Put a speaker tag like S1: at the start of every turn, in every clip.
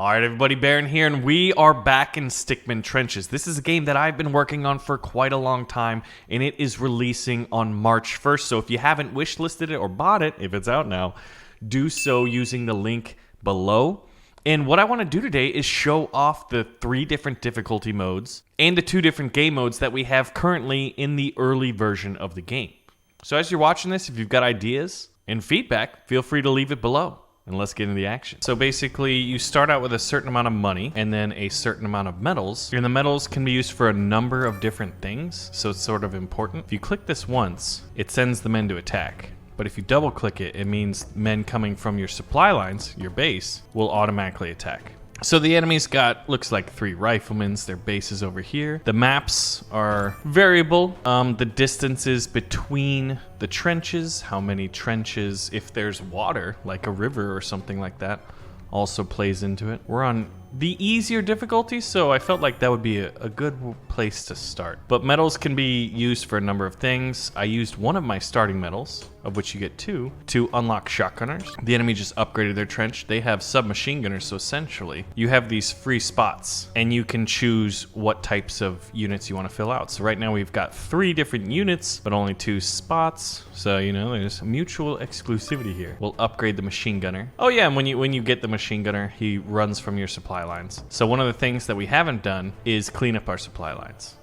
S1: Alright everybody, Baron here, and we are back in Stickman Trenches. This is a game that I've been working on for quite a long time, and it is releasing on March 1st. So if you haven't wishlisted it or bought it, if it's out now, do so using the link below. And what I want to do today is show off the 3 different difficulty modes and the 2 different game modes that we have currently in the early version of the game. So as you're watching this, if you've got ideas and feedback, feel free to leave it below. And let's get into the action. So basically, you start out with a certain amount of money and then a certain amount of medals. And the medals can be used for a number of different things, so it's sort of important. If you click this once, it sends the men to attack. But if you double click it, it means men coming from your supply lines, your base, will automatically attack. So the enemy's got, looks like 3 riflemen. Their base is over here. The maps are variable. The distances between the trenches, how many trenches, if there's water, like a river or something like that, also plays into it. We're on the easier difficulty, so I felt like that would be a good place to start. But medals can be used for a number of things. I used one of my starting medals, of which you get 2, to unlock shotgunners. The enemy just upgraded their trench. They have submachine gunners, so essentially you have these free spots and you can choose what types of units you want to fill out. So right now we've got 3 different units, but only 2 spots. So, you know, there's mutual exclusivity here. We'll upgrade the machine gunner. Oh yeah, and when you get the machine gunner, he runs from your supply lines. So one of the things that we haven't done is clean up our supply lines,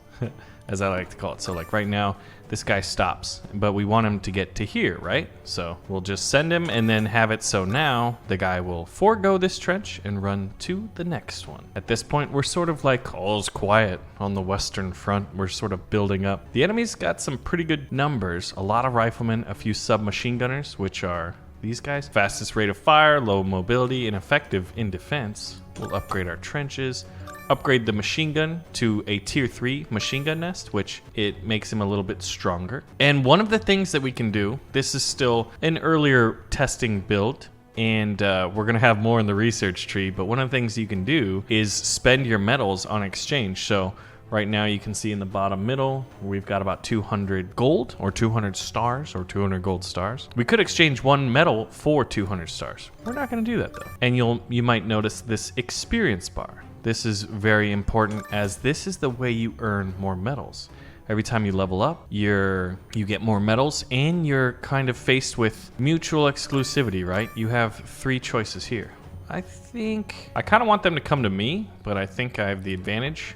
S1: as I like to call it. So like right now, this guy stops, but we want him to get to here, right? So we'll just send him and then have it so now the guy will forego this trench and run to the next one. At this point, we're sort of like all's quiet on the western front. We're sort of building up. The enemy's got some pretty good numbers. A lot of riflemen, a few submachine gunners, which are these guys. Fastest rate of fire, low mobility, and effective in defense. We'll upgrade our trenches. Upgrade the machine gun to a tier 3 machine gun nest, which it makes him a little bit stronger. And one of the things that we can do, this is still an earlier testing build, and we're gonna have more in the research tree, but one of the things you can do is spend your medals on exchange. So right now you can see in the bottom middle, we've got about 200 gold or 200 stars or 200 gold stars. We could exchange 1 medal for 200 stars. We're not gonna do that though. And you might notice this experience bar. This is very important as this is the way you earn more medals. Every time you level up, you get more medals and you're kind of faced with mutual exclusivity, right? You have 3 choices here. I think I kind of want them to come to me, but I think I have the advantage.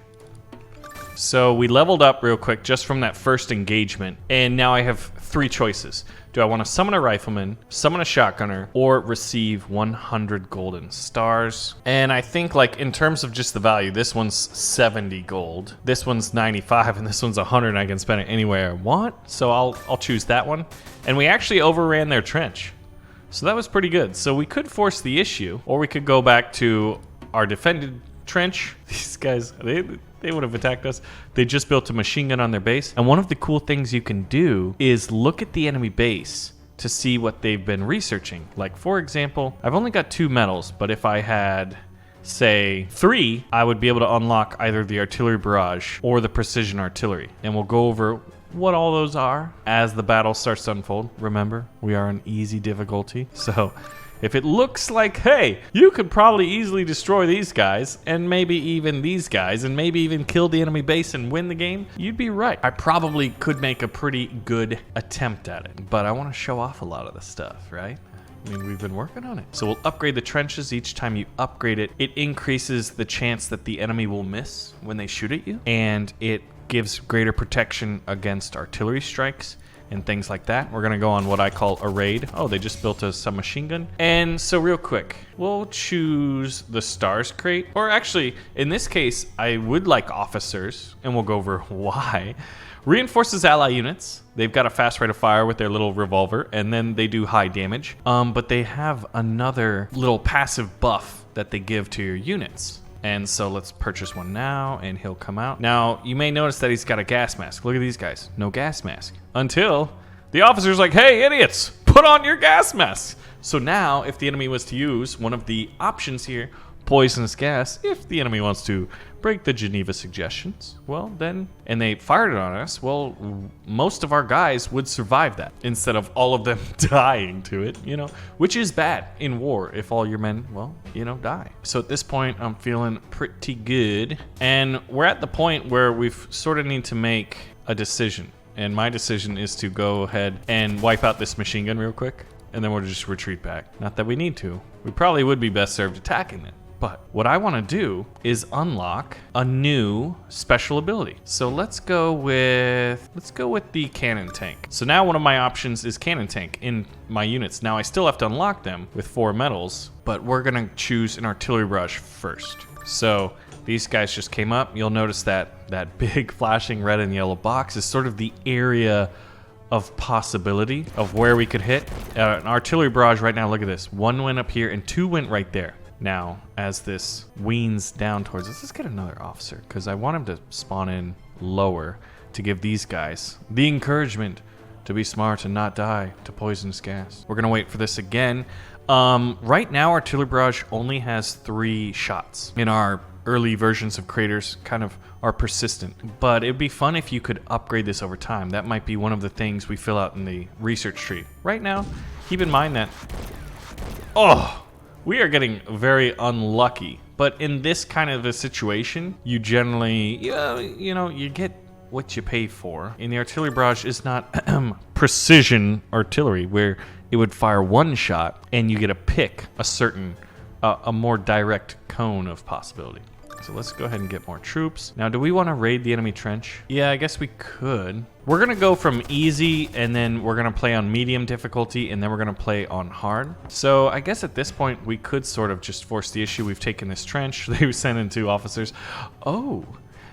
S1: So we leveled up real quick just from that first engagement, and now I have 3 choices. Do I want to summon a rifleman, summon a shotgunner, or receive 100 golden stars? And I think like in terms of just the value, this one's 70 gold, this one's 95, and this one's 100, and I can spend it anywhere I want. So I'll choose that one. And we actually overran their trench. So that was pretty good. So we could force the issue, or we could go back to our defended trench. These guys, they would have attacked us. They just built a machine gun on their base. And one of the cool things you can do is look at the enemy base to see what they've been researching. Like for example, I've only got 2 medals, but if I had say 3, I would be able to unlock either the artillery barrage or the precision artillery. And we'll go over what all those are as the battle starts to unfold. Remember, we are on easy difficulty. So if it looks like, hey, you could probably easily destroy these guys, and maybe even these guys, and maybe even kill the enemy base and win the game, you'd be right. I probably could make a pretty good attempt at it, but I want to show off a lot of the stuff, right? I mean, we've been working on it. So we'll upgrade the trenches. Each time you upgrade it, it increases the chance that the enemy will miss when they shoot at you, and it gives greater protection against artillery strikes and things like that. We're gonna go on what I call a raid. Oh, they just built a submachine gun. And so real quick, we'll choose the stars crate. Or actually, in this case, I would like officers, and we'll go over why. Reinforces ally units. They've got a fast rate of fire with their little revolver, and then they do high damage. But they have another little passive buff that they give to your units. And so let's purchase one now, and he'll come out. Now, you may notice that he's got a gas mask. Look at these guys, no gas mask. Until the officer's like, hey, idiots, put on your gas masks. So now, if the enemy was to use one of the options here, poisonous gas if the enemy wants to break the Geneva suggestions. Well, then, and they fired it on us, well, most of our guys would survive that instead of all of them dying to it, you know, which is bad in war if all your men, well, you know, die. So at this point, I'm feeling pretty good. And we're at the point where we've sort of need to make a decision. And my decision is to go ahead and wipe out this machine gun real quick, and then we'll just retreat back. Not that we need to. We probably would be best served attacking it. But what I want to do is unlock a new special ability. So let's go with the cannon tank. So now one of my options is cannon tank in my units. Now I still have to unlock them with 4 medals, but we're gonna choose an artillery barrage first. So these guys just came up. You'll notice that that big flashing red and yellow box is sort of the area of possibility of where we could hit. An artillery barrage right now, look at this. 1 went up here and 2 went right there. Now, as this weans down towards us, let's get another officer, because I want him to spawn in lower to give these guys the encouragement to be smart and not die to poisonous gas. We're going to wait for this again. Right now, artillery barrage only has 3 shots. In our early versions of creators kind of are persistent, but it'd be fun if you could upgrade this over time. That might be one of the things we fill out in the research tree. Right now, keep in mind that... Oh! We are getting very unlucky, but in this kind of a situation, you generally, you know, you get what you pay for. And the artillery barrage is not precision artillery, where it would fire 1 shot and you get to pick a certain, a more direct cone of possibility. So let's go ahead and get more troops. Now, do we want to raid the enemy trench? Yeah, I guess we could. We're going to go from easy, and then we're going to play on medium difficulty, and then we're going to play on hard. So I guess at this point, we could sort of just force the issue. We've taken this trench. They've sent in 2 officers. Oh,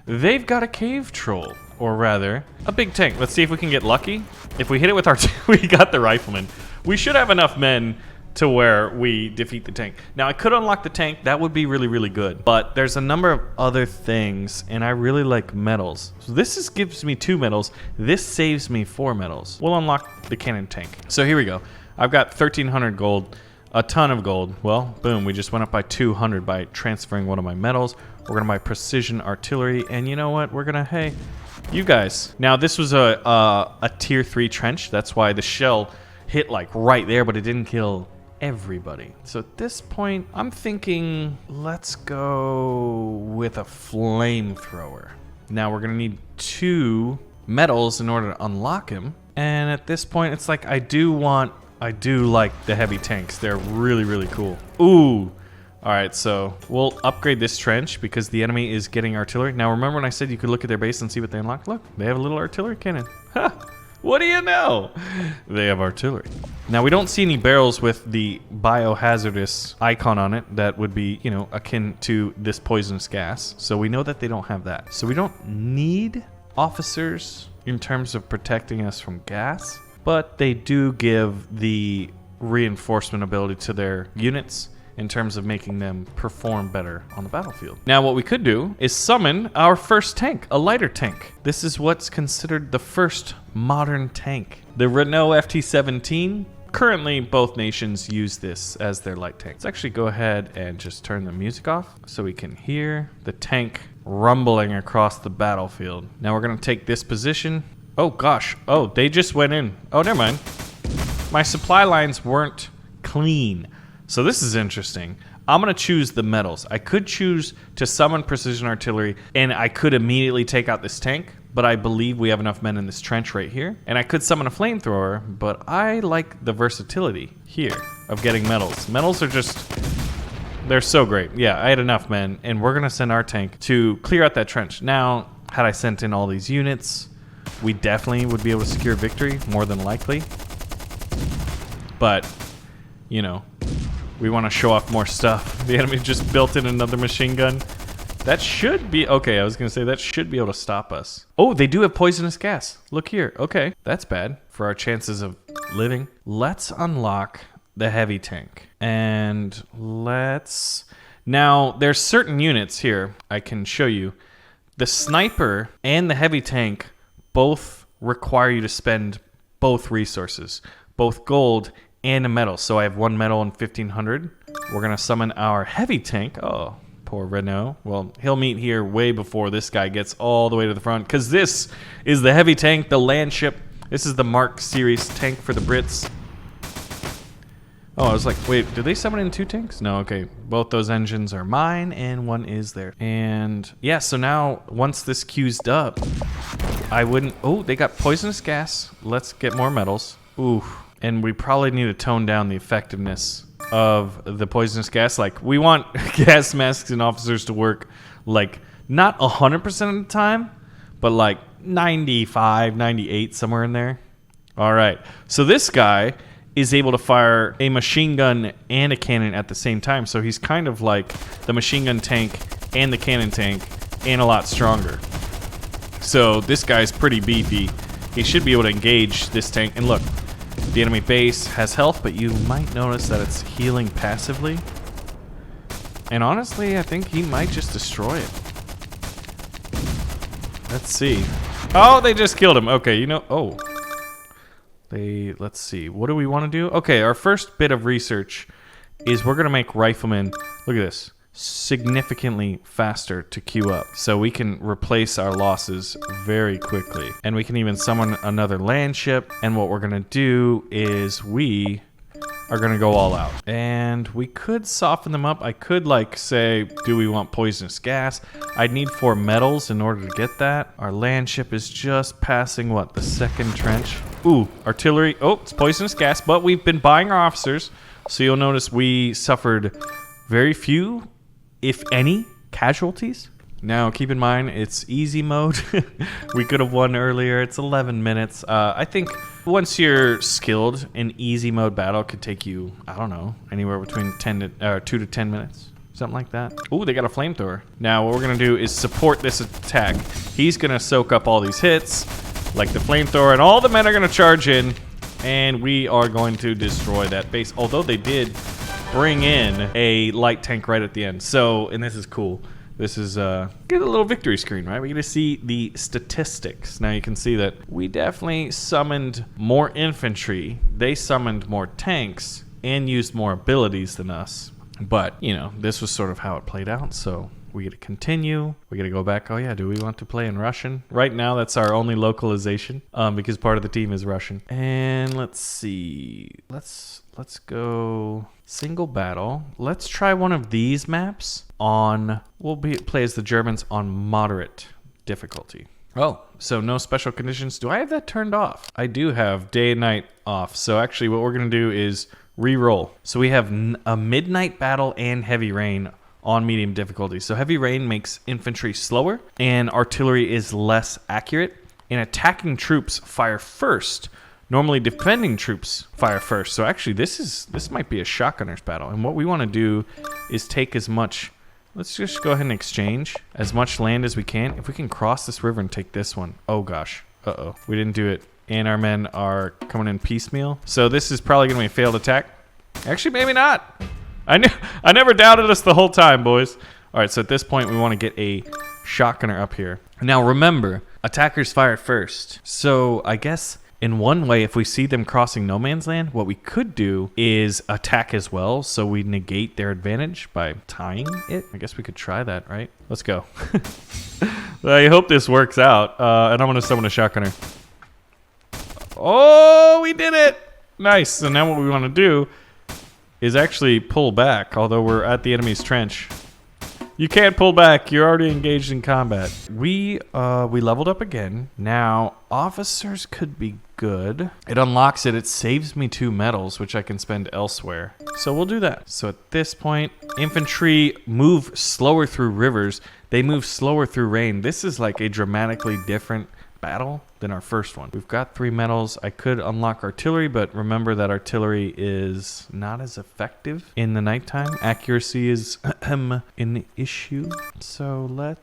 S1: they've got a cave troll, or rather, a big tank. Let's see if we can get lucky. If we hit it with our... we got the rifleman. We should have enough men to where we defeat the tank. Now, I could unlock the tank. That would be really, really good. But there's a number of other things, and I really like medals. So this gives me 2 medals. This saves me 4 medals. We'll unlock the cannon tank. So here we go. I've got 1,300 gold, a ton of gold. Well, boom, we just went up by 200 by transferring one of my medals. We're gonna buy precision artillery, and you know what? We're gonna, hey, you guys. Now, this was a tier 3 trench. That's why the shell hit like right there, but it didn't kill everybody. So at this point, I'm thinking let's go with a flamethrower. Now we're gonna need 2 medals in order to unlock him. And at this point, it's like I do like the heavy tanks. They're really, really cool. Ooh. All right, so we'll upgrade this trench because the enemy is getting artillery. Now remember when I said you could look at their base and see what they unlock? Look, they have a little artillery cannon. Ha! What do you know? They have artillery. Now, we don't see any barrels with the biohazardous icon on it that would be, you know, akin to this poisonous gas. So we know that they don't have that. So we don't need officers in terms of protecting us from gas, but they do give the reinforcement ability to their units in terms of making them perform better on the battlefield. Now, what we could do is summon our first tank, a lighter tank. This is what's considered the first modern tank. The Renault FT-17. Currently, both nations use this as their light tank. Let's actually go ahead and just turn the music off so we can hear the tank rumbling across the battlefield. Now we're gonna take this position. Oh gosh, oh, they just went in. Oh, never mind. My supply lines weren't clean. So this is interesting. I'm gonna choose the medals. I could choose to summon precision artillery, and I could immediately take out this tank, but I believe we have enough men in this trench right here. And I could summon a flamethrower, but I like the versatility here of getting medals. Medals are just, they're so great. Yeah, I had enough men, and we're gonna send our tank to clear out that trench. Now, had I sent in all these units, we definitely would be able to secure victory, more than likely. But, you know, we want to show off more stuff. The enemy just built in another machine gun. That should be... Okay, I was going to say that should be able to stop us. Oh, they do have poisonous gas. Look here. Okay, that's bad for our chances of living. Let's unlock the heavy tank. And let's... Now, there's certain units here I can show you. The sniper and the heavy tank both require you to spend both resources. Both gold and a medal. So I have 1 medal and 1,500. We're going to summon our heavy tank. Oh, poor Renault. Well, he'll meet here way before this guy gets all the way to the front, because this is the heavy tank, the land ship. This is the Mark series tank for the Brits. Oh, I was like, wait, did they summon in 2 tanks? No, okay. Both those engines are mine, and one is there. And yeah, so now once this queue's up, I wouldn't... Oh, they got poisonous gas. Let's get more medals. Ooh, and we probably need to tone down the effectiveness of the poisonous gas. Like, we want gas masks and officers to work, like, not 100% of the time, but like 95, 98, somewhere in there. All right, so this guy is able to fire a machine gun and a cannon at the same time. So he's kind of like the machine gun tank and the cannon tank, and a lot stronger. So this guy's pretty beefy. He should be able to engage this tank. And look, the enemy base has health, but you might notice that it's healing passively. And honestly, I think he might just destroy it. Let's see. Oh, they just killed him. Okay, you know, oh. Let's see, what do we want to do? Okay, our first bit of research is we're going to make riflemen, look at this, significantly faster to queue up. So we can replace our losses very quickly. And we can even summon another land ship. And what we're going to do is we are going to go all out. And we could soften them up. I could like say, do we want poisonous gas? I'd need 4 metals in order to get that. Our land ship is just passing what, the 2nd trench? Ooh, artillery. Oh, it's poisonous gas, but we've been buying our officers. So you'll notice we suffered very few, if any, casualties. Now, keep in mind, it's easy mode. We could have won earlier. It's 11 minutes. I think once you're skilled, an easy mode battle could take you, I don't know, anywhere between 2 to 10 minutes. Something like that. Ooh, they got a flamethrower. Now, what we're going to do is support this attack. He's going to soak up all these hits, like the flamethrower, and all the men are going to charge in, and we are going to destroy that base. Although they did bring in a light tank right at the end. So, and this is cool. This is, get a little victory screen, right? We get to see the statistics. Now you can see that we definitely summoned more infantry. They summoned more tanks and used more abilities than us. But, you know, this was sort of how it played out. So we get to continue. We get to go back. Oh yeah, do we want to play in Russian? Right now, that's our only localization, because part of the team is Russian. And let's see. Let's go single battle. Let's try one of these maps on, play as the Germans on moderate difficulty. Oh, so no special conditions. Do I have that turned off? I do have day and night off. So actually what we're going to do is re-roll. So we have a midnight battle and heavy rain on medium difficulty. So heavy rain makes infantry slower and artillery is less accurate, and attacking troops fire first. Normally defending troops fire first. So actually this might be a shotgunner's battle. And what we want to do is take as much, let's just go ahead and exchange as much land as we can. If we can cross this river and take this one. Oh gosh. Uh-oh. We didn't do it. And our men are coming in piecemeal. So this is probably going to be a failed attack. Actually, maybe not. I never doubted us the whole time, boys. All right, so at this point, we want to get a shotgunner up here. Now, remember, attackers fire first. So I guess in one way, if we see them crossing no man's land, what we could do is attack as well. So we negate their advantage by tying it. I guess we could try that, right? Let's go. I hope this works out. And I'm going to summon a shotgunner. Oh, we did it. Nice. So now what we want to do is actually pull back, although we're at the enemy's trench. You can't pull back. You're already engaged in combat. We leveled up again. Now, officers could be good. It unlocks it. It saves me 2 medals, which I can spend elsewhere. So we'll do that. So at this point, infantry move slower through rivers. They move slower through rain. This is like a dramatically different battle than our first one. We've got 3 medals. I could unlock artillery, but remember that artillery is not as effective in the nighttime. Accuracy is an issue. So I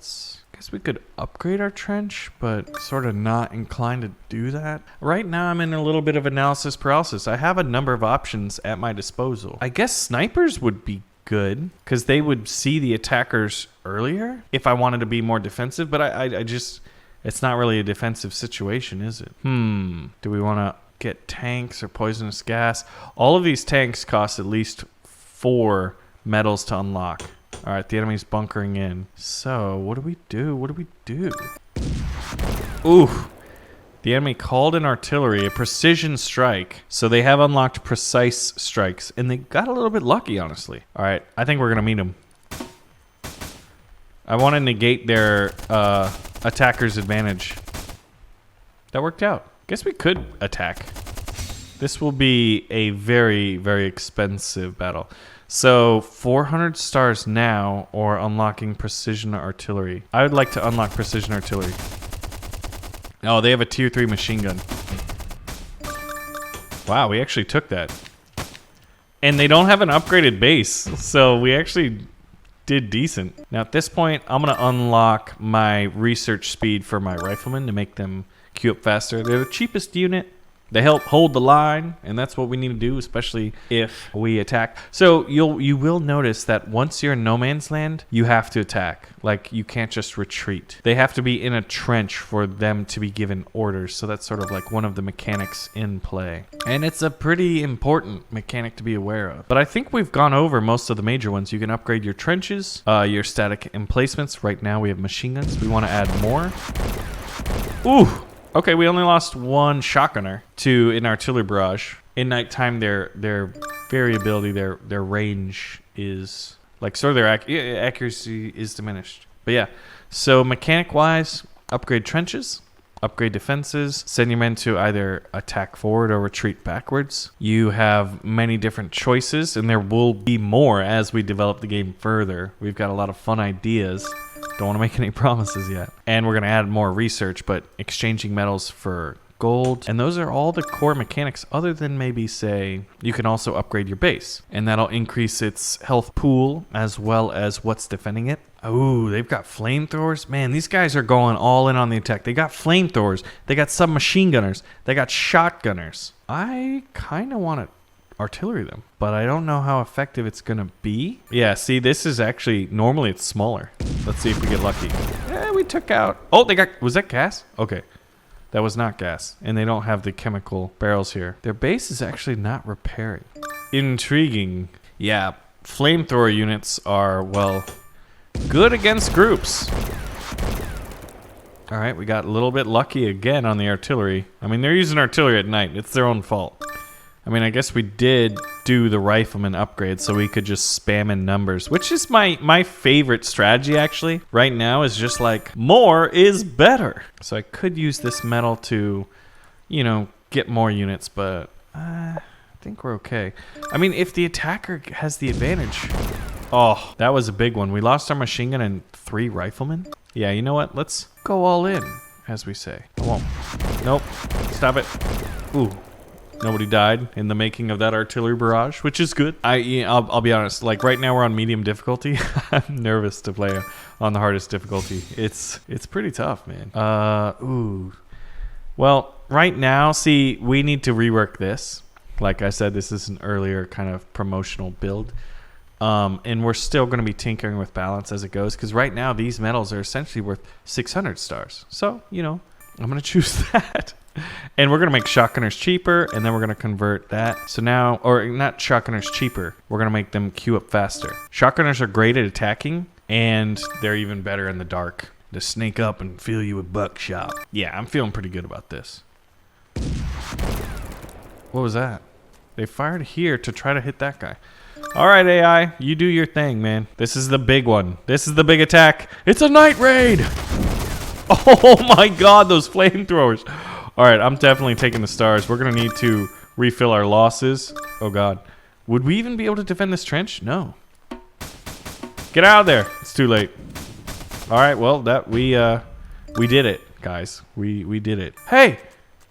S1: guess we could upgrade our trench, but sort of not inclined to do that. Right now I'm in a little bit of analysis paralysis. I have a number of options at my disposal. I guess snipers would be good because they would see the attackers earlier if I wanted to be more defensive, but I just... It's not really a defensive situation, is it? Do we want to get tanks or poisonous gas? All of these tanks cost at least 4 medals to unlock. All right, the enemy's bunkering in. So what do we do? What do we do? Ooh. The enemy called in artillery, a precision strike. So they have unlocked precise strikes. And they got a little bit lucky, honestly. All right, I think we're going to meet them. I want to negate their attacker's advantage. That worked out. Guess we could attack. This will be a very, very expensive battle. So 400 stars now or unlocking precision artillery. I would like to unlock precision artillery. Oh, they have a tier 3 machine gun. Wow, we actually took that. And they don't have an upgraded base, so we actually did decent. Now at this point, I'm going to unlock my research speed for my riflemen to make them queue up faster. They're the cheapest unit. They help hold the line, and that's what we need to do, especially if we attack. So you will notice that once you're in no man's land, you have to attack. Like, you can't just retreat. They have to be in a trench for them to be given orders. So that's sort of like one of the mechanics in play. And it's a pretty important mechanic to be aware of. But I think we've gone over most of the major ones. You can upgrade your trenches, your static emplacements. Right now we have machine guns. We want to add more. Ooh! Okay, we only lost 1 shotgunner to an artillery barrage. In nighttime, their variability, their range is like sort of their accuracy is diminished. But yeah, so mechanic-wise, upgrade trenches, upgrade defenses, send your men to either attack forward or retreat backwards. You have many different choices, and there will be more as we develop the game further. We've got a lot of fun ideas. Don't want to make any promises yet. And we're going to add more research, but exchanging metals for gold. And those are all the core mechanics, other than maybe, say, you can also upgrade your base. And that'll increase its health pool as well as what's defending it. Oh, they've got flamethrowers. Man, these guys are going all in on the attack. They got flamethrowers. They got submachine gunners. They got shotgunners. I kind of want to artillery them, but I don't know how effective it's gonna be. Yeah, see, this is actually, normally it's smaller. Let's see if we get lucky. Yeah, we took out, oh, they got, was that gas? Okay, that was not gas, and they don't have the chemical barrels here. Their base is actually not repairing. Intriguing. Yeah, flamethrower units are, well, good against groups. All right, we got a little bit lucky again on the artillery. I mean, they're using artillery at night. It's their own fault. I mean, I guess we did do the rifleman upgrade, so we could just spam in numbers, which is my favorite strategy, actually. Right now is just like, more is better. So I could use this metal to, you know, get more units, but I think we're okay. I mean, if the attacker has the advantage. Oh, that was a big one. We lost our machine gun and 3 riflemen. Yeah, you know what? Let's go all in, as we say. I won't. Nope. Stop it. Ooh. Nobody died in the making of that artillery barrage, which is good. I'll be honest. Like right now, we're on medium difficulty. I'm nervous to play on the hardest difficulty. It's pretty tough, man. Ooh. Well, right now, see, we need to rework this. Like I said, this is an earlier kind of promotional build, and we're still going to be tinkering with balance as it goes. Because right now, these medals are essentially worth 600 stars. So you know, I'm going to choose that. And we're going to make shotgunners cheaper, and then we're going to convert that. So now, or not shotgunners cheaper, we're going to make them queue up faster. Shotgunners are great at attacking, and they're even better in the dark to sneak up and fill you with buckshot. Yeah, I'm feeling pretty good about this. What was that? They fired here to try to hit that guy. All right, AI, you do your thing, man. This is the big one. This is the big attack. It's a night raid. Oh my God, those flamethrowers. All right, I'm definitely taking the stars. We're going to need to refill our losses. Oh, God. Would we even be able to defend this trench? No. Get out of there. It's too late. All right, well, that we did it, guys. We did it. Hey,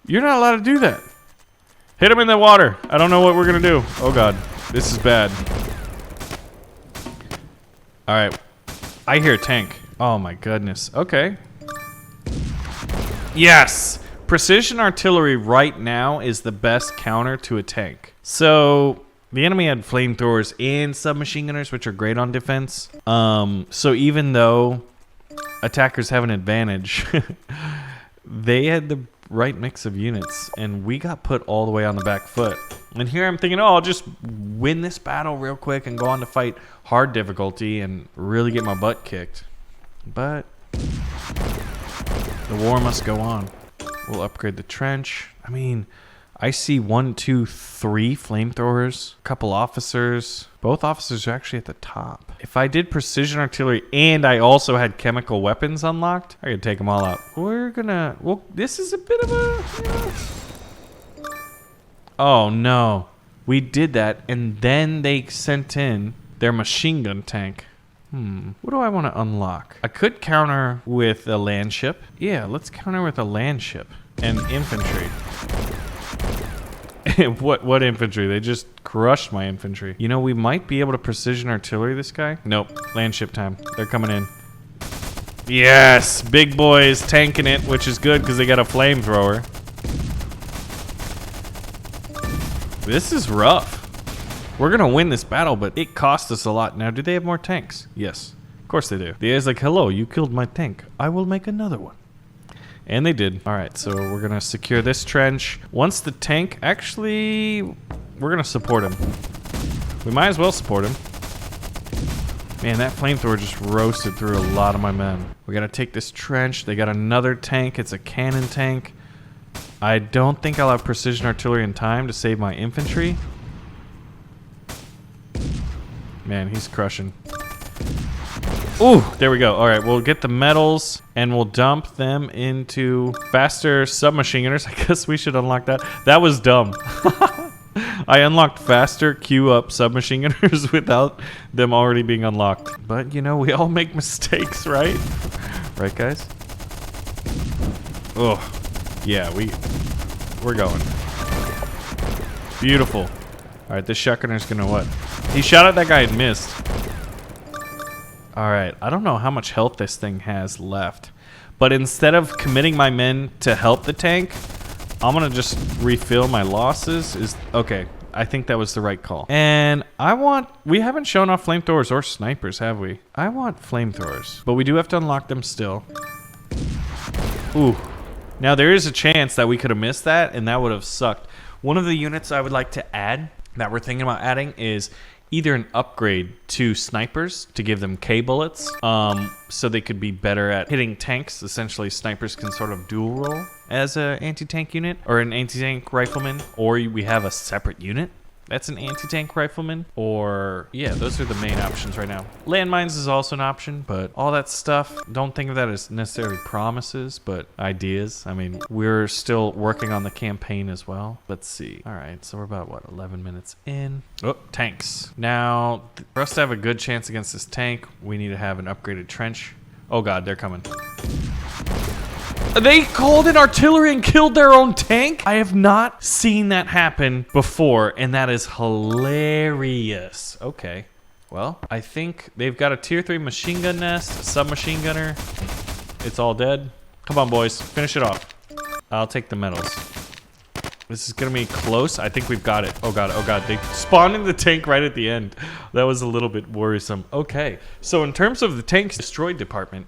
S1: you're not allowed to do that. Hit him in the water. I don't know what we're going to do. Oh, God. This is bad. All right. I hear a tank. Oh, my goodness. Okay. Yes! Precision artillery right now is the best counter to a tank. So the enemy had flamethrowers and submachine gunners, which are great on defense. So even though attackers have an advantage, they had the right mix of units, and we got put all the way on the back foot. And here I'm thinking, oh, I'll just win this battle real quick and go on to fight hard difficulty and really get my butt kicked. But the war must go on. We'll upgrade the trench. I mean, I see 1, 2, 3 flamethrowers, a couple officers. Both officers are actually at the top. If I did precision artillery and I also had chemical weapons unlocked, I could take them all out. Well, this is a bit of a, Oh no, we did that and then they sent in their machine gun tank. What do I want to unlock? I could counter with a land ship. Yeah, let's counter with a land ship and infantry. What infantry? They just crushed my infantry. You know, we might be able to precision artillery this guy. Nope, land ship time. They're coming in. Yes, big boys tanking it, which is good because they got a flamethrower. This is rough. We're gonna win this battle, but it cost us a lot. Now, do they have more tanks? Yes, of course they do. The AI's like, hello, you killed my tank. I will make another one. And they did. All right, so we're gonna secure this trench. Once the tank, actually, we're gonna support him. We might as well support him. Man, that flamethrower just roasted through a lot of my men. We gotta take this trench. They got another tank. It's a cannon tank. I don't think I'll have precision artillery in time to save my infantry. Man, he's crushing. Ooh, there we go. All right, we'll get the metals and we'll dump them into faster submachine gunners. I guess we should unlock that. That was dumb. I unlocked faster queue up submachine gunners without them already being unlocked. But, you know, we all make mistakes, right? Right, guys? Oh, yeah, we're going. Beautiful. All right, this shotgunner's gonna what? He shot at that guy and missed. All right, I don't know how much health this thing has left, but instead of committing my men to help the tank, I'm gonna just refill my losses. Okay, I think that was the right call. And we haven't shown off flamethrowers or snipers, have we? I want flamethrowers, but we do have to unlock them still. Ooh, now there is a chance that we could have missed that and that would have sucked. One of the units I would like to add that we're thinking about adding is either an upgrade to snipers to give them K bullets, so they could be better at hitting tanks. Essentially, snipers can sort of dual role as an anti-tank unit or an anti-tank rifleman, or we have a separate unit that's an anti-tank rifleman, or yeah, those are the main options right now. Landmines is also an option, but all that stuff, don't think of that as necessarily promises, but ideas. I mean, we're still working on the campaign as well. Let's see. All right, so we're about, what, 11 minutes in. Oh, tanks. Now, for us to have a good chance against this tank, we need to have an upgraded trench. Oh God, they're coming. They called in artillery and killed their own tank? I have not seen that happen before, and that is hilarious. Okay, well, I think they've got a tier 3 machine gun nest, submachine gunner. It's all dead. Come on, boys, finish it off. I'll take the medals. This is gonna be close. I think we've got it. Oh God, oh God. They spawned in the tank right at the end. That was a little bit worrisome. Okay, so in terms of the tanks destroyed department,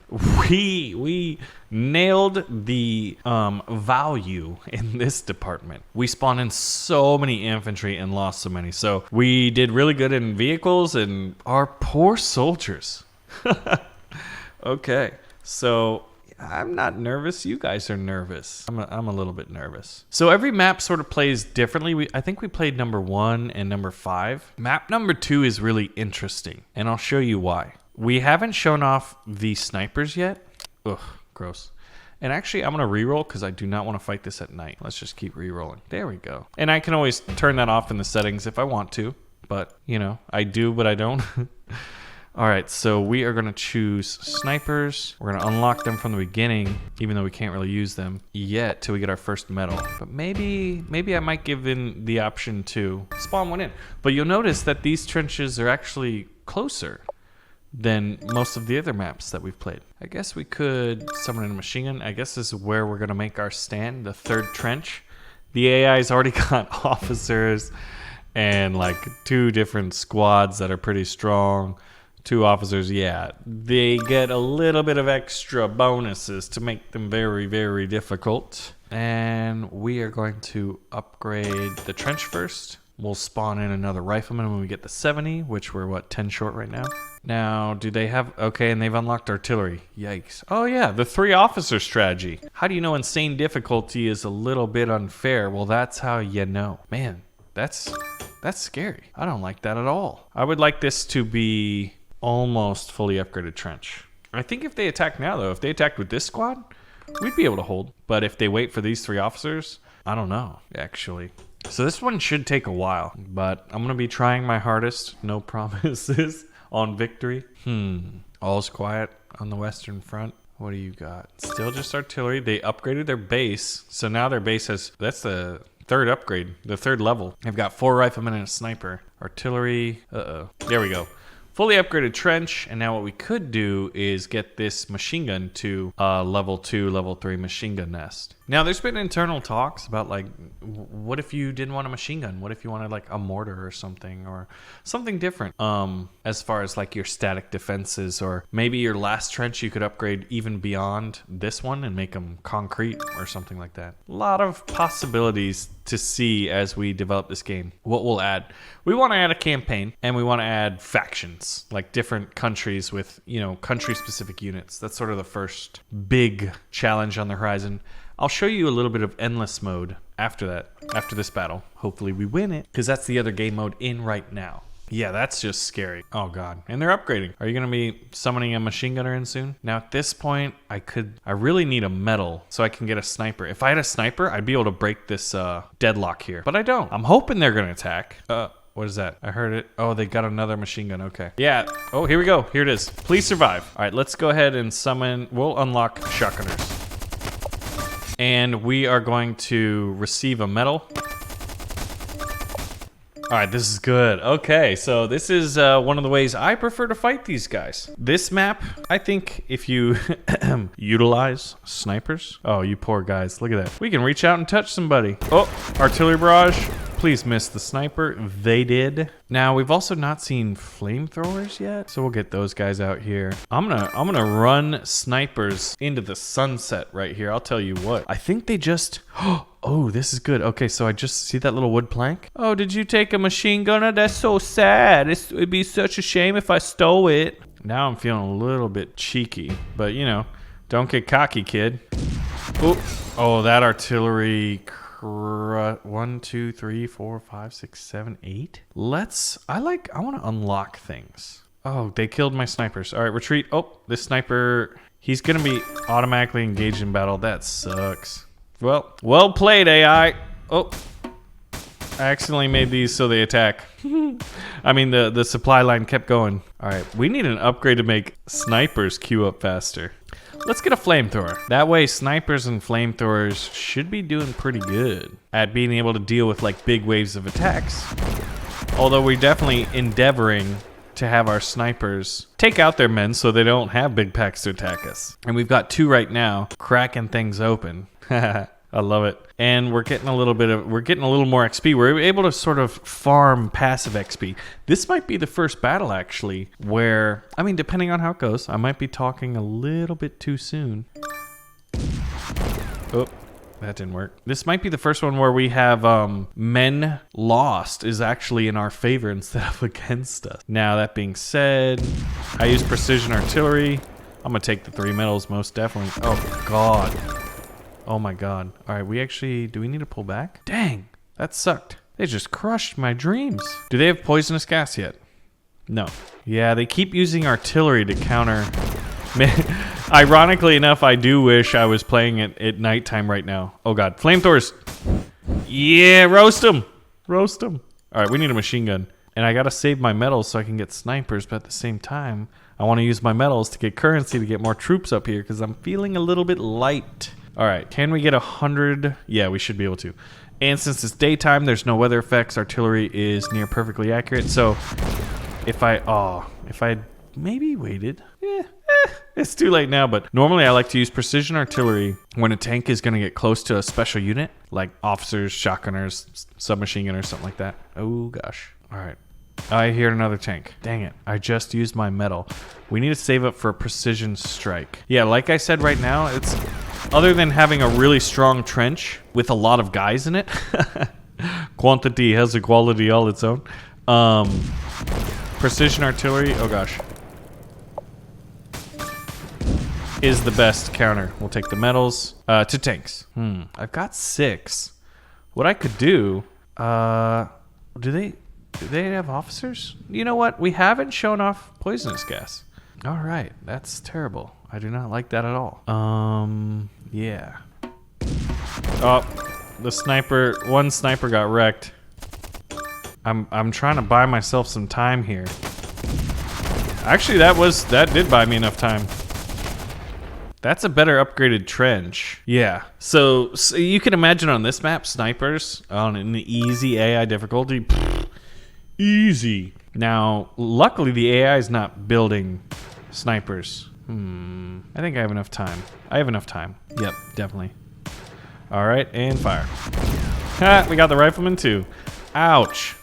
S1: we nailed the value in this department. We spawned in so many infantry and lost so many. So we did really good in vehicles and our poor soldiers. Okay, so I'm not nervous. You guys are nervous. I'm a little bit nervous. So every map sort of plays differently. I think we played number 1 and number 5. Map number 2 is really interesting, and I'll show you why. We haven't shown off the snipers yet. Ugh, gross. And actually, I'm going to reroll because I do not want to fight this at night. Let's just keep rerolling. There we go. And I can always turn that off in the settings if I want to, but, you know, I do, but I don't. All right, so we are gonna choose snipers. We're gonna unlock them from the beginning, even though we can't really use them yet till we get our first medal. But maybe I might give in the option to spawn one in. But you'll notice that these trenches are actually closer than most of the other maps that we've played. I guess we could summon in a machine gun. I guess this is where we're gonna make our stand, the 3rd trench. The AI's already got officers and like 2 different squads that are pretty strong. 2 officers, yeah, they get a little bit of extra bonuses to make them very, very difficult. And we are going to upgrade the trench first. We'll spawn in another rifleman when we get the 70, which we're, what, 10 short right now? Now, do they have... Okay, and they've unlocked artillery. Yikes. Oh, yeah, the 3 officer strategy. How do you know insane difficulty is a little bit unfair? Well, that's how you know. Man, that's scary. I don't like that at all. I would like this to be almost fully upgraded trench. I think if they attack now, though, if they attacked with this squad, we'd be able to hold. But if they wait for these 3 officers, I don't know, actually. So this one should take a while, but I'm going to be trying my hardest. No promises on victory. All's quiet on the Western Front. What do you got? Still just artillery. They upgraded their base. So now their base has... That's the 3rd upgrade, the 3rd level. They've got 4 riflemen and a sniper. Artillery. There we go. Fully upgraded trench, and now what we could do is get this machine gun to level 2, level 3 machine gun nest. Now, there's been internal talks about, like, what if you didn't want a machine gun? What if you wanted, like, a mortar or something different? As far as, like, your static defenses, or maybe your last trench you could upgrade even beyond this one and make them concrete or something like that. A lot of possibilities to see as we develop this game. What we'll add. We want to add a campaign, and we want to add factions, like different countries with, you know, country-specific units. That's sort of the first big challenge on the horizon. I'll show you a little bit of endless mode after that, after this battle. Hopefully we win it, because that's the other game mode in right now. Yeah, that's just scary. Oh god. And they're upgrading. Are you gonna be summoning a machine gunner in soon? Now at this point, I really need a medal so I can get a sniper. If I had a sniper, I'd be able to break this deadlock here. But I don't. I'm hoping they're gonna attack. What is that? I heard it. Oh, they got another machine gun. Okay. Yeah. Oh, here we go. Here it is. Please survive. All right, let's go ahead and summon. We'll unlock shotgunners. And we are going to receive a medal. All right, this is good. Okay, so this is one of the ways I prefer to fight these guys. This map, I think if you utilize snipers. Oh, you poor guys. Look at that. We can reach out and touch somebody. Oh, artillery barrage. Please miss the sniper. They did. Now, we've also not seen flamethrowers yet, so we'll get those guys out here. I'm gonna run snipers into the sunset right here. I'll tell you what. I think they just... Oh, this is good. Okay, so I just see that little wood plank. Oh, did you take a machine gunner? That's so sad. It'd be such a shame if I stole it. Now I'm feeling a little bit cheeky, but you know, don't get cocky, kid. Oh, that artillery... 1, 2, 3, 4, 5, 6, 7, 8. I want to unlock things. Oh, they killed my snipers. All right, retreat. Oh, this sniper, he's going to be automatically engaged in battle. That sucks. Well played, AI. Oh, I accidentally made these so they attack. I mean, the supply line kept going. All right, we need an upgrade to make snipers queue up faster. Let's get a flamethrower. That way, snipers and flamethrowers should be doing pretty good at being able to deal with like big waves of attacks. Although we're definitely endeavoring to have our snipers take out their men so they don't have big packs to attack us. And we've got 2 right now, cracking things open. I love it. And we're getting a little more XP. We're able to sort of farm passive XP. This might be the first battle actually where, I mean, depending on how it goes, I might be talking a little bit too soon. Oh, that didn't work. This might be the first one where we have men lost is actually in our favor instead of against us. Now, that being said, I use precision artillery. I'm gonna take the 3 medals most definitely. Oh god. Oh my god. All right, do we need to pull back? Dang, that sucked. They just crushed my dreams. Do they have poisonous gas yet? No. Yeah, they keep using artillery to counter. Ironically enough, I do wish I was playing it at nighttime right now. Oh god, flamethrowers. Yeah, roast them. Roast them. All right, we need a machine gun. And I gotta save my medals so I can get snipers, but at the same time, I wanna use my medals to get currency to get more troops up here because I'm feeling a little bit light. All right, can we get 100? Yeah, we should be able to. And since it's daytime, there's no weather effects. Artillery is near perfectly accurate. So if I maybe waited, it's too late now. But normally I like to use precision artillery when a tank is gonna get close to a special unit, like officers, shotgunners, submachine gunners, something like that. Oh gosh. All right. I hear another tank. Dang it. I just used my medal. We need to save up for a precision strike. Yeah, like I said right now, it's other than having a really strong trench with a lot of guys in it, Quantity has a quality all its own. Precision artillery, oh gosh, is the best counter. We'll take the medals. To tanks. I've got 6. What I could do, do they have officers? You know what? We haven't shown off poisonous gas. All right, that's terrible. I do not like that at all. Yeah. Oh, the sniper, one sniper got wrecked. I'm trying to buy myself some time here. Actually, that did buy me enough time. That's a better upgraded trench. Yeah. So you can imagine on this map, snipers on an easy AI difficulty. Easy. Now, luckily the AI is not building snipers. I think I have enough time. I have enough time. Yep, definitely. All right, and fire. Ha, we got the rifleman too. Ouch.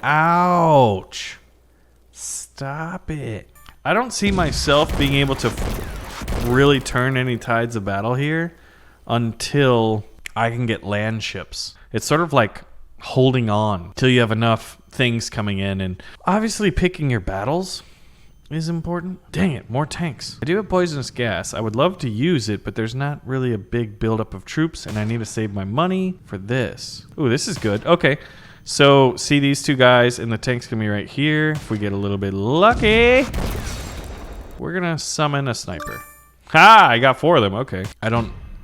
S1: Ouch. Stop it. I don't see myself being able to really turn any tides of battle here until I can get land ships. It's sort of like holding on till you have enough things coming in, and obviously picking your battles is important. Dang it, more tanks. I do have poisonous gas. I would love to use it, but there's not really a big buildup of troops, and I need to save my money for this. Ooh, this is good. Okay, so see these two guys, and the tank's gonna be right here. If we get a little bit lucky, we're gonna summon a sniper. Ha! I got 4 of them. Okay.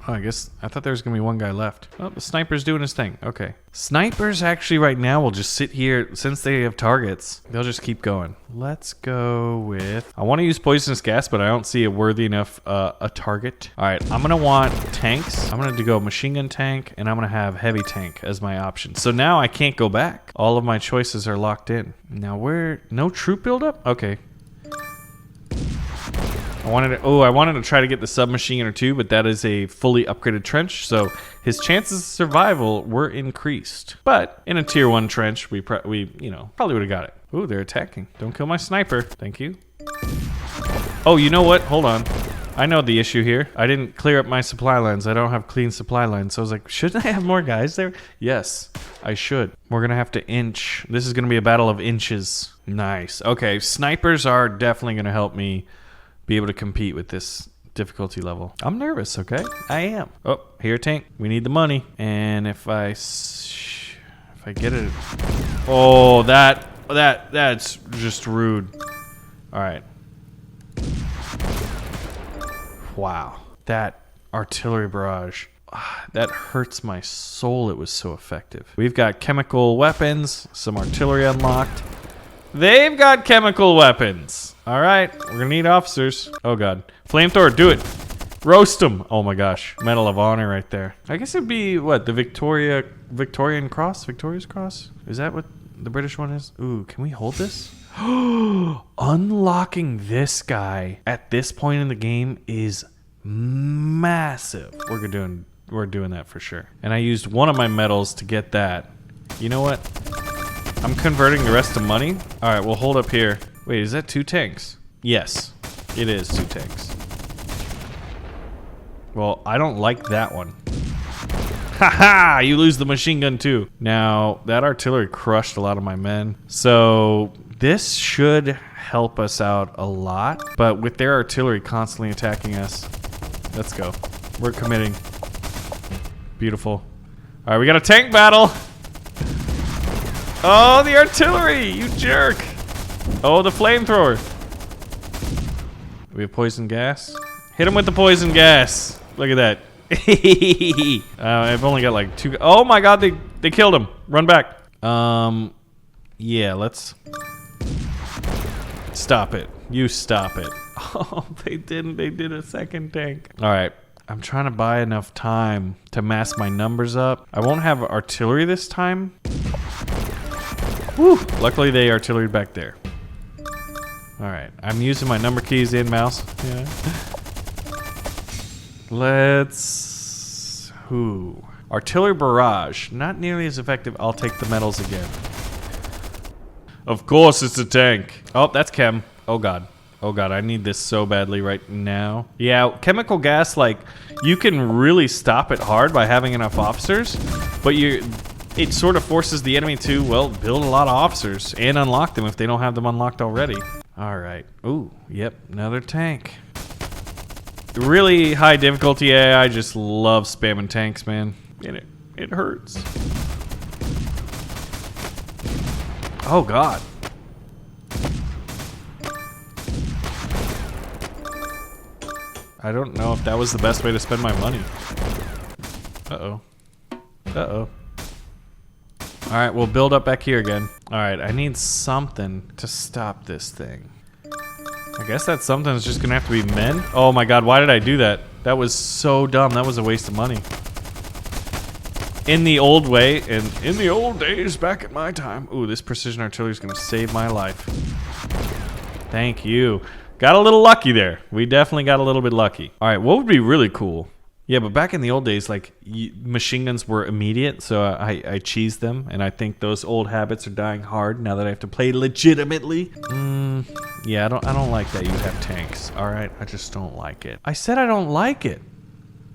S1: I guess I thought there was gonna be one guy left. Oh, the sniper's doing his thing. Okay. Snipers actually right now will just sit here. Since they have targets, they'll just keep going. Let's go with, I want to use poisonous gas, but I don't see a worthy enough a target. All right, I'm gonna want tanks. I'm gonna go machine gun tank, and I'm gonna have heavy tank as my option. So now I can't go back. All of my choices are locked in. Now no troop buildup? Okay. I wanted to try to get the submachine gun or 2, but that is a fully upgraded trench, so his chances of survival were increased. But in a tier 1 trench, we probably would have got it. Ooh, they're attacking. Don't kill my sniper. Thank you. Oh, you know what? Hold on. I know the issue here. I didn't clear up my supply lines. I don't have clean supply lines, so I was like, shouldn't I have more guys there? Yes, I should. We're gonna have to inch. This is gonna be a battle of inches. Nice. Okay, snipers are definitely gonna help me be able to compete with this difficulty level. I'm nervous, okay? I am. Oh, here, tank. We need the money. And if I get it, oh, that's just rude. All right. Wow, that artillery barrage. That hurts my soul. It was so effective. We've got chemical weapons, some artillery unlocked. They've got chemical weapons. All right, we're gonna need officers. Oh God, flamethrower, do it. Roast them. Oh my gosh, Medal of Honor right there. I guess it'd be what, the Victorian Cross? Victoria's Cross? Is that what the British one is? Ooh, can we hold this? Unlocking this guy at this point in the game is massive. We're doing that for sure. And I used one of my medals to get that. You know what? I'm converting the rest to money. All right, we'll hold up here. Wait, is that 2 tanks? Yes, it is 2 tanks. Well, I don't like that one. Haha, you lose the machine gun too. Now, that artillery crushed a lot of my men. So this should help us out a lot. But with their artillery constantly attacking us, let's go. We're committing. Beautiful. All right, we got a tank battle. Oh, the artillery, you jerk. Oh, the flamethrower. We have poison gas. Hit him with the poison gas. Look at that. I've only got like 2. Oh my God, they killed him. Run back. Yeah, let's stop it. You stop it. Oh, they didn't. They did a second tank. All right. I'm trying to buy enough time to mass my numbers up. I won't have artillery this time. Woo! Luckily, they artillery back there. All right, I'm using my number keys and mouse. Yeah. Let's. Ooh. Artillery barrage, not nearly as effective. I'll take the medals again. Of course, it's a tank. Oh, that's chem. Oh God. Oh god, I need this so badly right now. Yeah, chemical gas, like, you can really stop it hard by having enough officers, but it sort of forces the enemy to, well, build a lot of officers and unlock them if they don't have them unlocked already. All right. Ooh, yep, another tank. Really high difficulty AI, I just love spamming tanks, man. And it hurts. Oh god. I don't know if that was the best way to spend my money. Uh-oh. Uh-oh. Alright, we'll build up back here again. Alright, I need something to stop this thing. I guess that something is just gonna have to be men. Oh my god, why did I do that? That was so dumb. That was a waste of money. In the old way, and in the old days back at my time. Ooh, this precision artillery is gonna save my life. Thank you. Got a little lucky there. We definitely got a little bit lucky. All right, what would be really cool? Yeah, but back in the old days, like, machine guns were immediate, so I cheesed them, and I think those old habits are dying hard now that I have to play legitimately. Yeah, I don't like that you have tanks. All right, I just don't like it. I said I don't like it.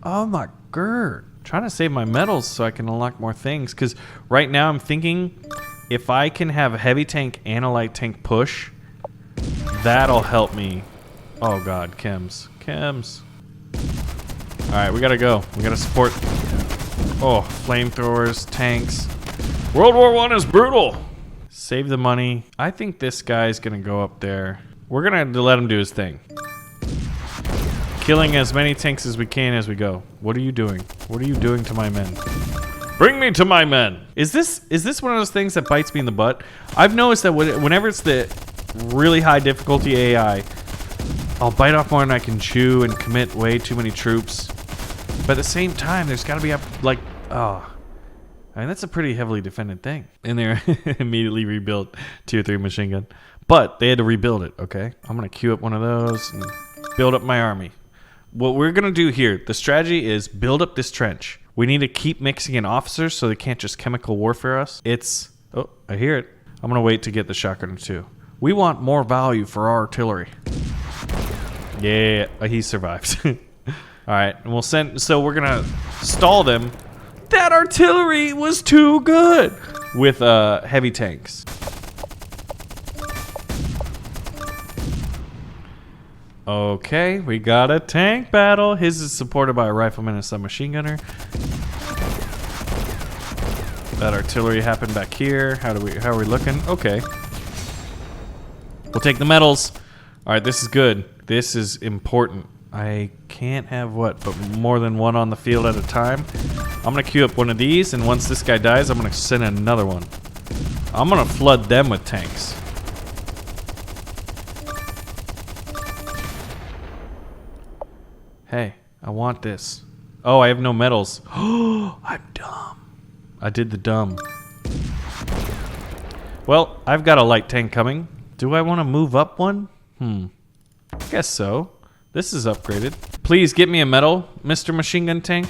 S1: Oh my god. Trying to save my medals so I can unlock more things, because right now I'm thinking if I can have a heavy tank and a light tank push, that'll help me. Oh god, chems. Chems. Alright, we gotta go. We gotta support. Oh, flamethrowers, tanks. World War I is brutal! Save the money. I think this guy's gonna go up there. We're gonna have to let him do his thing. Killing as many tanks as we can as we go. What are you doing? What are you doing to my men? Bring me to my men! Is this one of those things that bites me in the butt? I've noticed that whenever it's the really high difficulty AI, I'll bite off more than I can chew and commit way too many troops. But at the same time, there's gotta be like, oh. I mean, that's a pretty heavily defended thing. And they're immediately rebuilt tier 3 machine gun. But they had to rebuild it, okay? I'm gonna queue up one of those and build up my army. What we're gonna do here, the strategy is build up this trench. We need to keep mixing in officers so they can't just chemical warfare us. Oh, I hear it. I'm gonna wait to get the shotgun too. We want more value for our artillery. Yeah, he survives. Alright, and we'll send, so we're gonna stall them. That artillery was too good! With heavy tanks. Okay, we got a tank battle. His is supported by a rifleman and a submachine gunner. That artillery happened back here. How are we looking? Okay. We'll take the medals. Alright, this is good. This is important. I can't have but more than one on the field at a time. I'm gonna queue up one of these, and once this guy dies, I'm gonna send another one. I'm gonna flood them with tanks. Hey, I want this. Oh, I have no medals. Oh, I'm dumb. I did the dumb. Well, I've got a light tank coming. Do I want to move up one? I guess so. This is upgraded. Please get me a medal, Mr. Machine Gun Tank.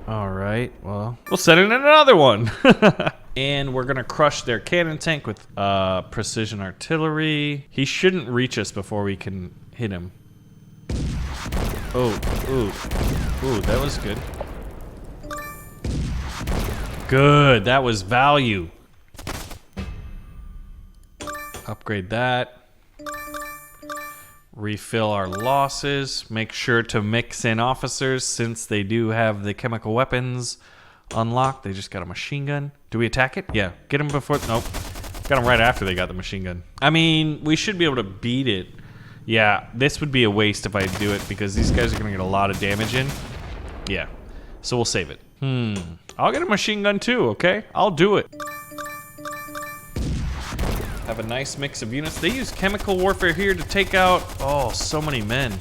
S1: Alright, well, we'll send in another one. And we're gonna crush their cannon tank with precision artillery. He shouldn't reach us before we can hit him. Oh, ooh, that was good. Good, that was value. Upgrade that. Refill our losses. Make sure to mix in officers since they do have the chemical weapons unlocked. They just got a machine gun. Do we attack it? Yeah. Get them before... Nope. Got them right after they got the machine gun. I mean, we should be able to beat it. Yeah, this would be a waste if I do it because these guys are going to get a lot of damage in. Yeah. So we'll save it. I'll get a machine gun too, okay? I'll do it. Have a nice mix of units. They use chemical warfare here to take out... Oh, so many men.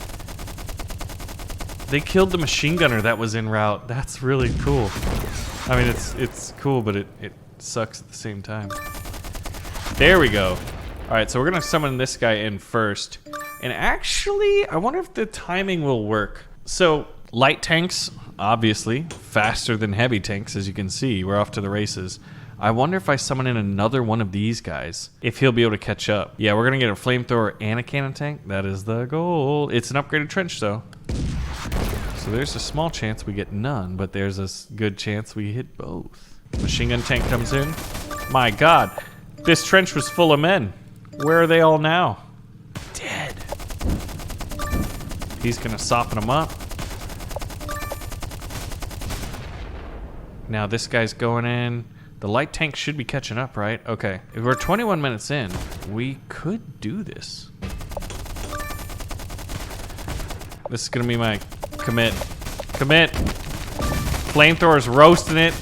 S1: They killed the machine gunner that was en route. That's really cool. I mean, it's cool, but it sucks at the same time. There we go. Alright, so we're gonna summon this guy in first. And actually, I wonder if the timing will work. So, light tanks obviously faster than heavy tanks, as you can see. We're off to the races. I wonder if I summon in another one of these guys, if he'll be able to catch up. Yeah, we're going to get a flamethrower and a cannon tank. That is the goal. It's an upgraded trench, though. So there's a small chance we get none, but there's a good chance we hit both. Machine gun tank comes in. My God, this trench was full of men. Where are they all now? Dead. He's going to soften them up. Now this guy's going in. The light tank should be catching up, right? Okay. If we're 21 minutes in, we could do this. This is gonna be my commit. Commit. Flamethrower's roasting it.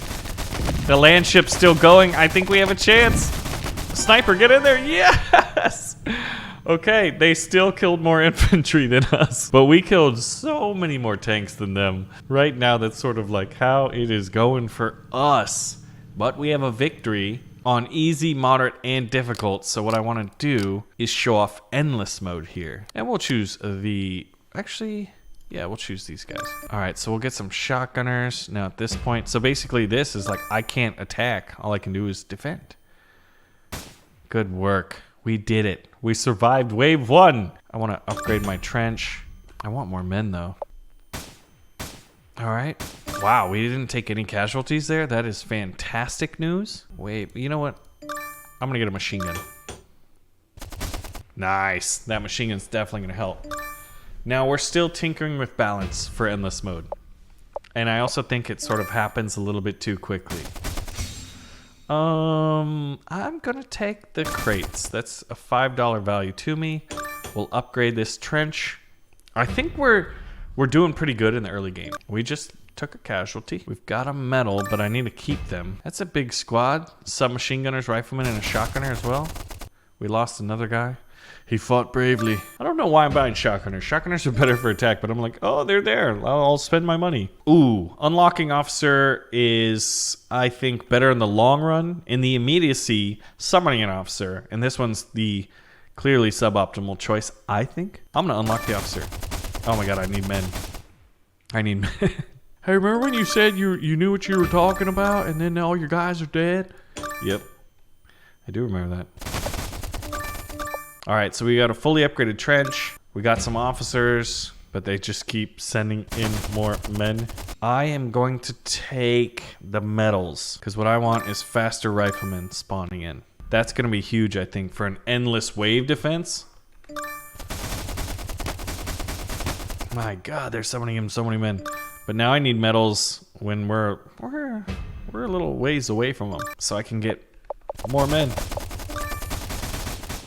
S1: The land ship's still going. I think we have a chance. Sniper, get in there. Yes! Okay, they still killed more infantry than us, but we killed so many more tanks than them. Right now, that's sort of like how it is going for us. But we have a victory on easy, moderate, and difficult. So what I want to do is show off endless mode here. And we'll choose the... Actually, yeah, we'll choose these guys. All right, so we'll get some shotgunners. Now at this point, so basically this is like I can't attack. All I can do is defend. Good work. We did it. We survived wave 1. I want to upgrade my trench. I want more men, though. All right. Wow, we didn't take any casualties there. That is fantastic news. Wait, you know what? I'm going to get a machine gun. Nice. That machine gun's definitely going to help. Now, we're still tinkering with balance for endless mode. And I also think it sort of happens a little bit too quickly. I'm gonna take the crates. That's a $5 value to me. We'll upgrade this trench. I think we're doing pretty good in the early game. We just took a casualty. We've got a medal, but I need to keep them. That's a big squad. Submachine gunners, riflemen, and a shotgunner as well. We lost another guy. He fought bravely. I don't know why I'm buying shotgunners. Shotgunners are better for attack, but I'm like, oh, they're there. I'll spend my money. Ooh, unlocking officer is, I think, better in the long run. In the immediacy, summoning an officer. And this one's the clearly suboptimal choice, I think. I'm going to unlock the officer. Oh my God, I need men. I need men. Hey, remember when you said you knew what you were talking about and then all your guys are dead? Yep. I do remember that. All right, so we got a fully upgraded trench. We got some officers, but they just keep sending in more men. I am going to take the medals because what I want is faster riflemen spawning in. That's going to be huge, I think, for an endless wave defense. My God, they're summoning in so many men. But now I need medals when we're a little ways away from them, so I can get more men.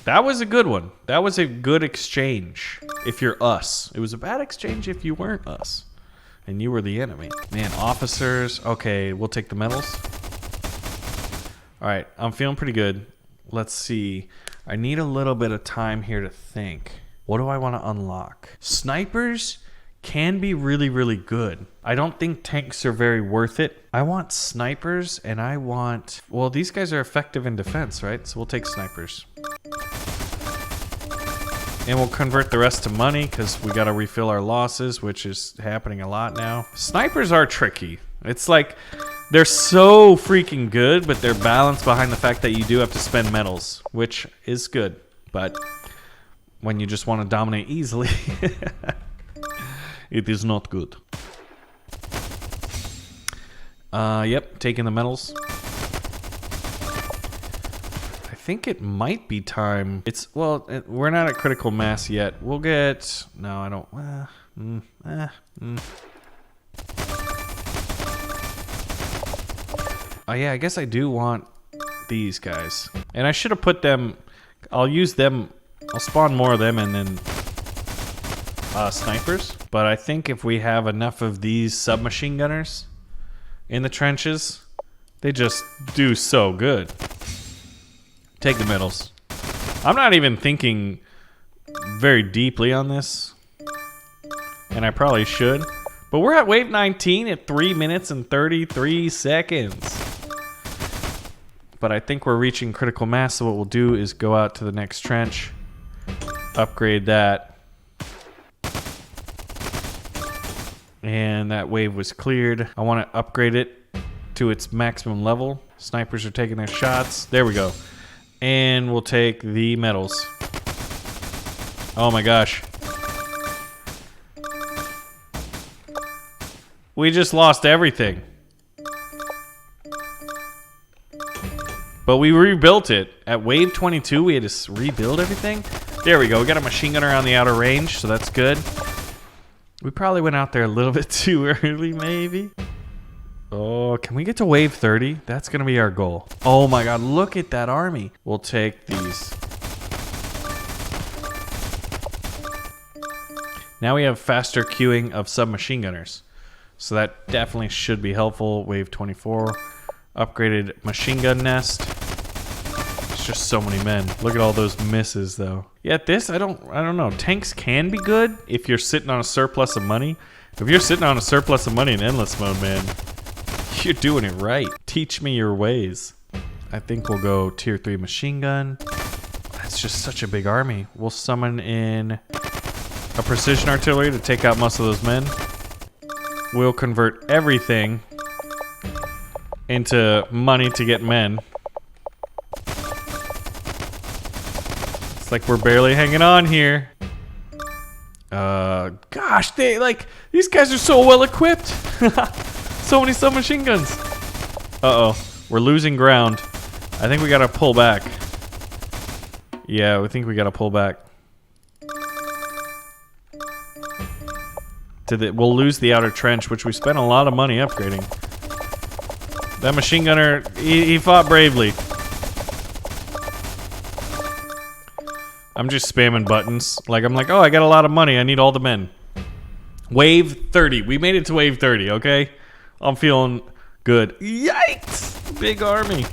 S1: That was a good one. That was a good exchange if you're us. It was a bad exchange if you weren't us and you were the enemy. Man, officers. Okay, we'll take the medals. All right, I'm feeling pretty good. Let's see. I need a little bit of time here to think. What do I want to unlock? Snipers can be really, really good. I don't think tanks are very worth it. I want snipers and I want... Well, these guys are effective in defense, right? So we'll take snipers. And we'll convert the rest to money because we got to refill our losses, which is happening a lot now. Snipers are tricky. It's like they're so freaking good, but they're balanced behind the fact that you do have to spend medals, which is good. But when you just want to dominate easily, it is not good. Yep, taking the medals. I think it might be time. We're not at critical mass yet. We'll get... No, I don't... Oh yeah, I guess I do want these guys. And I should have put them... I'll use them... I'll spawn more of them and then... snipers. But I think if we have enough of these submachine gunners in the trenches, they just do so good. Take the medals. I'm not even thinking very deeply on this, and I probably should, but we're at wave 19 at 3 minutes and 33 seconds. But I think we're reaching critical mass, so what we'll do is go out to the next trench, upgrade that, And that wave was cleared. I want to upgrade it to its maximum level. Snipers are taking their shots. There we go. And we'll take the medals. Oh my gosh. We just lost everything. But we rebuilt it. At wave 22, we had to rebuild everything. There we go. We got a machine gunner on the outer range, so that's good. We probably went out there a little bit too early, maybe. Oh, can we get to wave 30? That's going to be our goal. Oh my god, look at that army. We'll take these. Now we have faster queuing of submachine gunners. So that definitely should be helpful. Wave 24. Upgraded machine gun nest. It's just so many men. Look at all those misses though. Yeah, this, I don't know. Tanks can be good if you're sitting on a surplus of money. If you're sitting on a surplus of money in endless mode, man, you're doing it right. Teach me your ways. I think we'll go tier 3 machine gun. That's just such a big army. We'll summon in a precision artillery to take out most of those men. We'll convert everything into money to get men. It's like we're barely hanging on here. Gosh, these guys are so well equipped. So many submachine guns. Uh-oh, we're losing ground. I think we gotta pull back. Yeah, we think we gotta pull back. We'll lose the outer trench, which we spent a lot of money upgrading. That machine gunner, he fought bravely. I'm just spamming buttons. I'm like, oh, I got a lot of money. I need all the men. Wave 30. We made it to wave 30, okay? I'm feeling good. Yikes! Big army.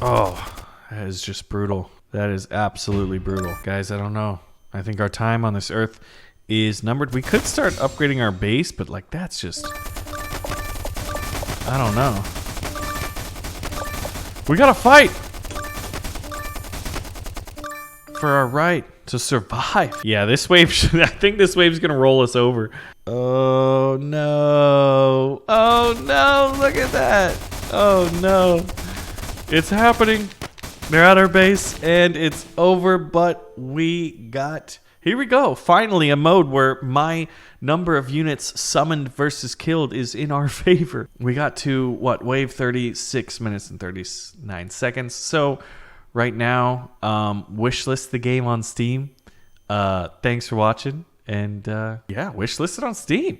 S1: Oh, that is just brutal. That is absolutely brutal. Guys, I don't know. I think our time on this earth is numbered. We could start upgrading our base, but that's just... I don't know. We gotta fight! For our right to survive. Yeah, this wave, I think this wave's gonna roll us over. Oh no. Oh no, look at that. Oh no. It's happening. They're at our base and it's over, but we got... Here we go. Finally, a mode where my number of units summoned versus killed is in our favor. We got to, what, wave 36 minutes and 39 seconds. So right now, wishlist the game on Steam. Thanks for watching. And yeah, wishlist it on Steam.